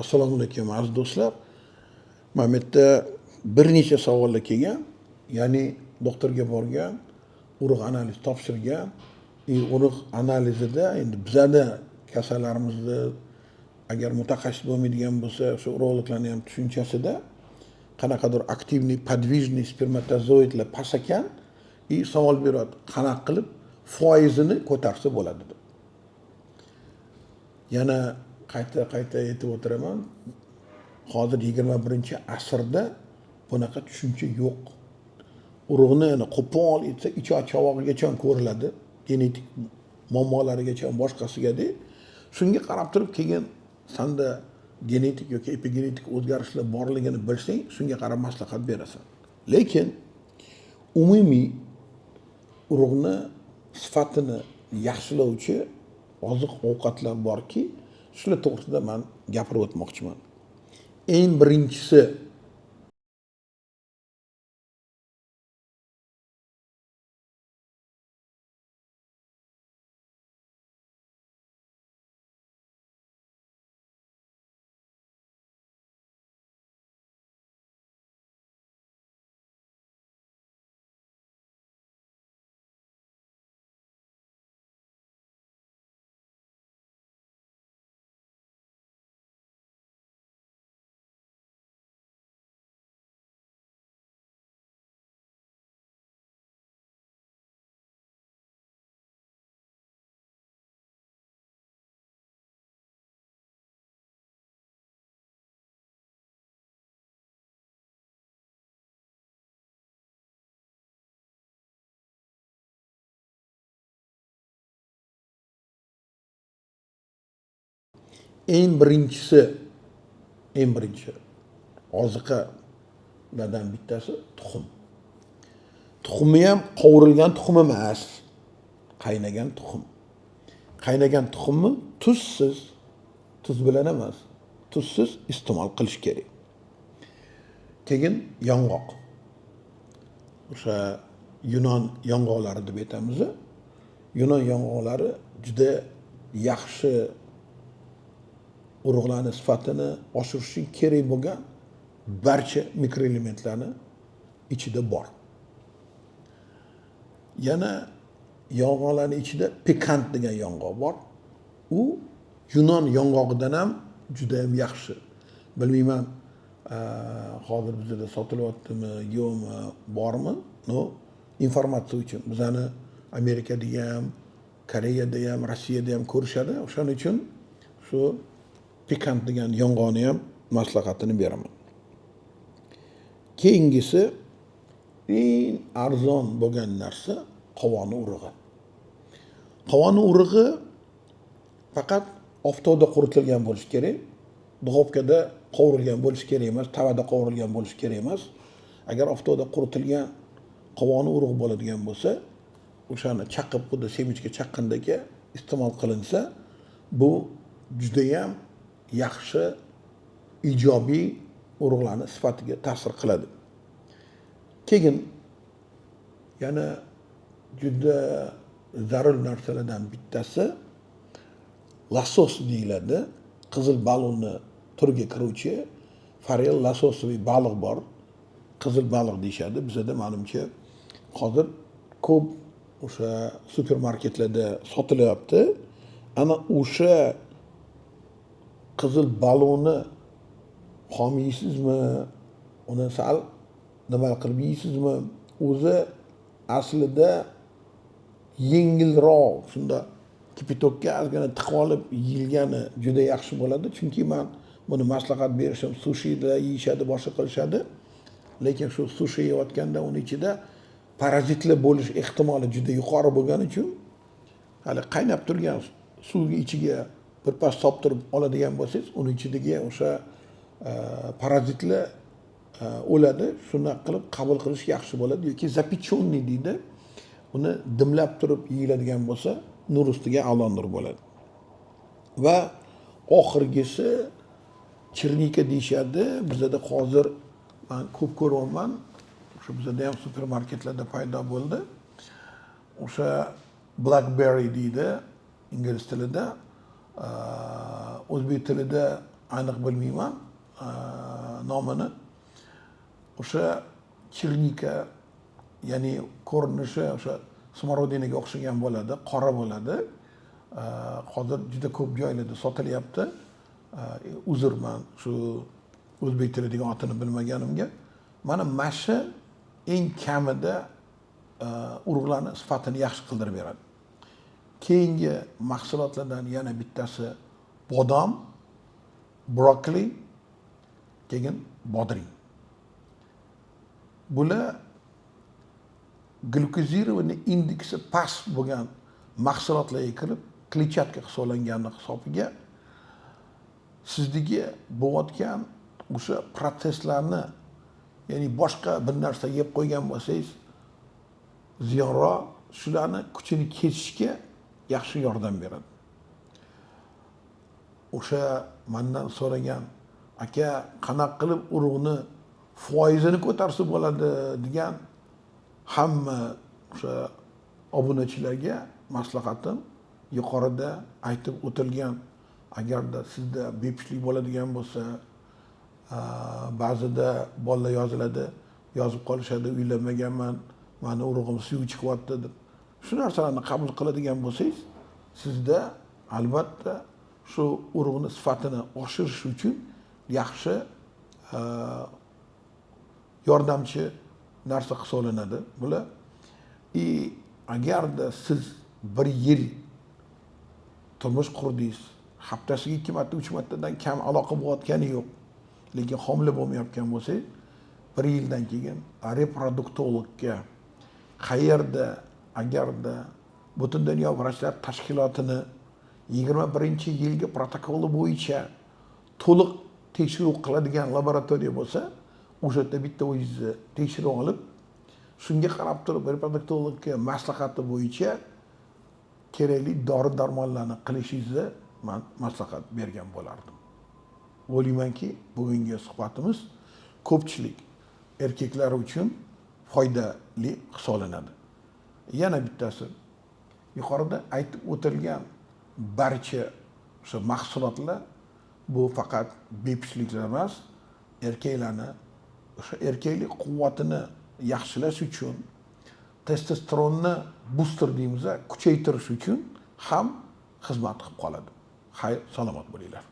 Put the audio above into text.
Assalomu alaykum aziz do'stlar. Mana bu yerda bir necha savollar kelgan. Ya'ni doktorga borgan, urug' analiz topshirgan. Urug' analizida endi bizada kasallarimizni agar mutaxassis bo'lmaydigan bo'lsa, o'sha urologlarning ham tushunchasida qanaqadir aktivniy, podvijniy spermatozoidlar past ekan, savol beradi, qanaqa qilib foizini ko'tarsa bo'ladi deb. Yana qayta aytib o'tiraman. Hozir 21-asrda bunaqa tushuncha yo'q. Urug'ni yana qo'pol etsa ichoq-chavog'igacha ko'riladi. Genetik muammolarigacha boshqasigada. Shunga qarab turib keyin sanda genetik yoki epigenetik o'zgarishlar borligini bilsang, shunga qarab maslahat berasan. Lekin umumiy urug'ni sifatini yaxshilovchi oziq-ovqatlar borki, shular to'g'risida men gapirib o'tmoqchiman. Eng birinchisi eng birinchi oziqalardan bittasi tuxum. Tuxumi ham qovurilgan tuxum emas, qaynagan tuxum. Qaynagan tuxumni tuz bilan emas, tuzsiz iste'mol qilish kerak. Keyin yong'oq. O'sha Yunon yong'oqlari deb aytamiz. Yunon yong'oqlari juda yaxshi urug'larning sifatini oshirish uchun kerak bo'lgan barcha mikroelementlarni ichida bor. Yana yong'oqlarning ichida pikant degan yong'oq bor. U Yunon yong'oqidan ham juda ham yaxshi. Bilmayman, hozir bizda sotilyaptimi, yo'qmi, bormi? Informatsiya uchun. Bizani Amerikada ham, Koreyada ham, Rossiyada ham ko'rishadi. O'shaning uchun shu pikant degan yong'oqni ham maslahatini beraman. Keyingisi eng arzon bo'lgan narsa qovoni urug'i. Qovoni urug'i faqat oftobda quritilgan bo'lishi kerak. Duxovkada qovurilgan bo'lishi kerak emas, tavada qovurilgan bo'lishi kerak emas. Agar oftobda quritilgan qovoni urug' bo'ladigan bo'lsa, o'shani chaqib, xuddi semichka chaqqandagi iste'mol qilinsa, bu juda ham yaxshi ijobiy urug'larning sifatiga ta'sir qiladi. Keyin yana juda zarur narsalardan bittasi lasos deyiladi. Qizil baliqni turiga kiruvchi forel lasosoviy baliq bor. Qizil baliq deyshadi. Bizda menimcha hozir ko'p o'sha supermarketlarda sotilyapti. Ana o'sha qizil baliqni xom yeysizmi, uni sal nima qilib yeysizmi? O'zi aslida yengilroq, shunda kipitokka ozgina tiqib olib yeyilgani juda yaxshi bo'ladi. Chunki men buni maslahat berishim, sushida yeyishadi, boshqa qilishadi. Lekin shu sushi yeyotganda uni ichida parazitlar bo'lish ehtimoli juda yuqori bo'lgani uchun hali qaynab turgan suvni ichiga birpas solib oladigan bo'lsangiz, uni ichidagi o'sha parazitlar o'ladi. Shuni qilib qabul qilish yaxshi bo'ladi yoki zapichonni deydi. Uni dimlab turib yeyiladigan bo'lsa, nur ustiga a'londir bo'ladi. Va oxirgisi chirnika deyshadi. Bizda hozir men ko'p ko'ryapman. O'sha bizda ham supermarketlarda paydo bo'ldi. O'sha blackberry deydi ingliz tilida. O'zbek tilida aniq bilmayman nomini. O'sha chirnika, ya'ni ko'rinishi o'sha smorodinaga o'xshagan bo'ladi, qora bo'ladi. Hozir juda ko'p joylarda sotilyapti. Uzrman shu o'zbek tilidagi otini bilmaganimga. Mana mashi eng kamida urug'larning sifatini yaxshi qildirib beradi. Keyingi mahsulotlardan yana bittasi bodom, brokoli, keyin bodring. Bular glykozirованный indeksi past bo'lgan mahsulotlarga kirib, kletchatka hisoblangan hisobiga sizdagi bo'layotgan o'sha protsesslarni, ya'ni boshqa bir narsa yeb qo'ygan bo'lsangiz, ziyonroq shularni kuchini kesishga yaxshi yordam beradi. O'sha mendan so'ragan, aka, qanaqa qilib urug'ni foizini ko'tarsa bo'ladi degan hamma o'sha obunachilarga maslahatim yuqorida aytib o'tilgan. Agarda sizda bepishlik bo'ladigan bo'lsa, ba'zida bolalar yozib qolishadi, uylanmaganman, mani urug'im suvi chiqyapti deb. Shu narsalarni qabul qiladigan bo'lsangiz, sizda albatta shu urug'ni sifatini oshirish uchun yaxshi yordamchi narsa hisoblanadi bular. Agarda siz bir yil turmush qurdingiz, haftasiga 2 marta, 3 martadan kam aloqa bo'layotgani yo'q, lekin homila bo'lmayotgan bo'lsangiz, 1 yildan keyin reproduktologga qayerda, agarda butun dunyo vrachlar tashkilotini 21-yilgi protokoli bo'yicha to'liq tekshiruv qiladigan laboratoriya bo'lsa, o'sha yerda bitta o'zingizni tekshirib olib, shunga qarab turib reproduktologga maslahati bo'yicha kerakli dori-darmonlarni qilishingizni men maslahat bergan bo'lardim. O'ylaymanki, bugungi suhbatimiz ko'pchilik erkaklar uchun foydali hisoblanadi. Yana bittasi, yuqorida aytib o'tilgan barcha o'sha mahsulotlar bu faqat bepishliklar emas, erkaklarni o'sha erkaklik quvvatini yaxshilash uchun, testosteronni booster deymiz, kuchaytirish uchun ham xizmat qilib qoladi. Xayr, salomat bo'linglar.